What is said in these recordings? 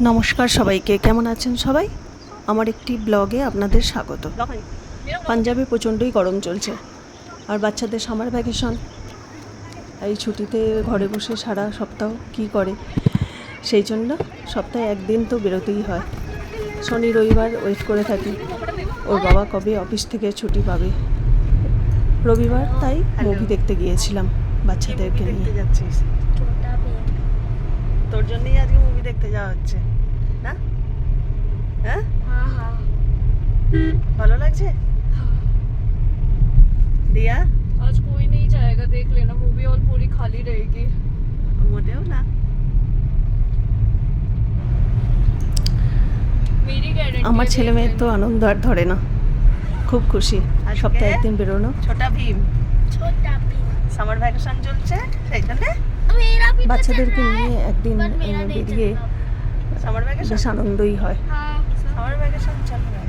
নমস্কার সবাইকে, কেমন আছেন সবাই? আমার একটি ব্লগে আপনাদের স্বাগত। পাঞ্জাবে প্রচণ্ডই গরম চলছে, আর বাচ্চাদের সামার ভ্যাকেশন, এই ছুটিতে ঘরে বসে সারা সপ্তাহ কী করে, সেই জন্য সপ্তাহে একদিন তো বেরোতেই হয়। শনি রবিবার ওয়েট করে থাকি ওর বাবা কবে অফিস থেকে ছুটি পাবে। রবিবার তাই মুভি দেখতে গিয়েছিলাম বাচ্চাদেরকে নিয়ে। যাচ্ছিস? তোর জন্যই আজকে মুভি দেখতে যাওয়া হচ্ছে না? হ্যাঁ, ভালো লাগছে? दिया आज कोई नहीं जाएगा, देख लेना मूवी और पूरी खाली रहेगी। मोटेও না। मेरी गारंटी আমার ছেলে মেয়ের তো আনন্দ আর ধরে না, খুব খুশি সপ্তাহে একদিন বেরোনো। ছোটা ভীম সামার ভ্যাকেশন চলছে, সেই জন্য বাচ্চাদেরকে নিয়ে একদিন বেরিয়ে সামার ভ্যাকেশন বেশ আনন্দই হয়। সামার ভ্যাকেশন চলছে,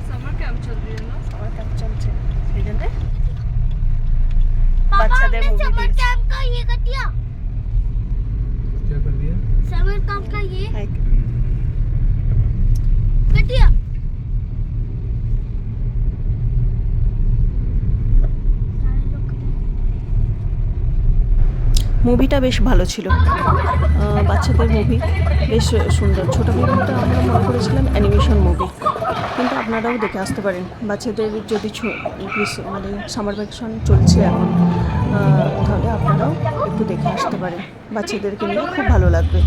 समर कैंप चल रही है ना, সামার ক্যাম্প চলছে, সেই জন্য বাচ্চাদের মুভি समर कैंप का ये कर दिया। क्या कर दिया? समर कैंप का ये कर दिया। মুভিটা বেশ ভালো ছিল, বাচ্চাদের মুভি বেশ সুন্দর। ছোটো মুভিটা আমরা মনে করেছিলাম অ্যানিমেশন মুভি, কিন্তু আপনারাও দেখে আসতে পারেন। বাচ্চাদের যদি মানে সামার ভ্যাকেশন চলছে এখন, তাহলে আপনারাও একটু দেখে আসতে পারেন, বাচ্চাদেরকে নিয়ে খুব ভালো লাগবে।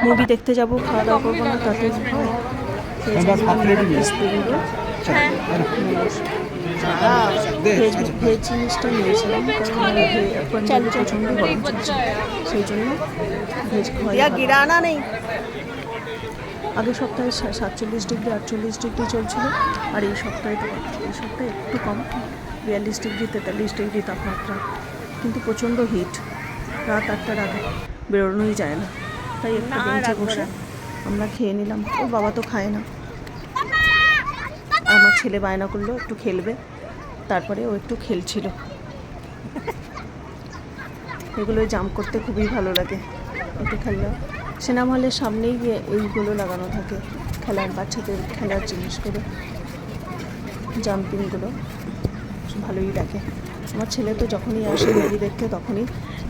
মুভি দেখতে যাব, খাওয়া দাওয়া করবো না, তাতে ভেজ জিনিসটা নিয়েছিলাম, কারণ প্রচণ্ড গরম চলছে, সেই জন্য ভেজ খাওয়া নেই। আগের সপ্তাহে 47 ডিগ্রি 48 ডিগ্রি চলছিল, আর এই সপ্তাহে একটু কম, 42 ডিগ্রি 43 ডিগ্রি তাপমাত্রা, কিন্তু প্রচণ্ড হিট। রাত 8টার আগে বেরোনোই যায় না, তাই একটু বেঞ্চে বসে আমরা খেয়ে নিলাম। ওর বাবা তো খায় না, আমার ছেলে বায়না করলো একটু খেলবে, তারপরে ও একটু খেলছিল। এগুলো জাম্প করতে খুবই ভালো লাগে, একটু খেললাম। সিনেমা হলের সামনেই গিয়ে এইগুলো লাগানো থাকে, খেলার বাচ্চাদের খেলার জিনিসগুলো, জাম্পিংগুলো ভালোই লাগে। আমার ছেলে তো যখনই আসে মুভি দেখতে, তখনই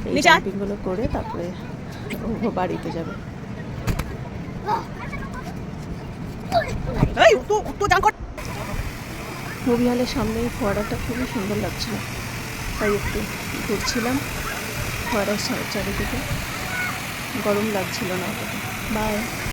এই জাম্পিংগুলো করে তারপরে ও বাড়িতে যাবে। মুভি হলের সামনেই ফোয়ারাটা খুবই সুন্দর লাগছিল, তাই একটু ঘুরছিলাম ফোয়ারার চারিদিকে। গরম লাগছিল না অতটা। বাই।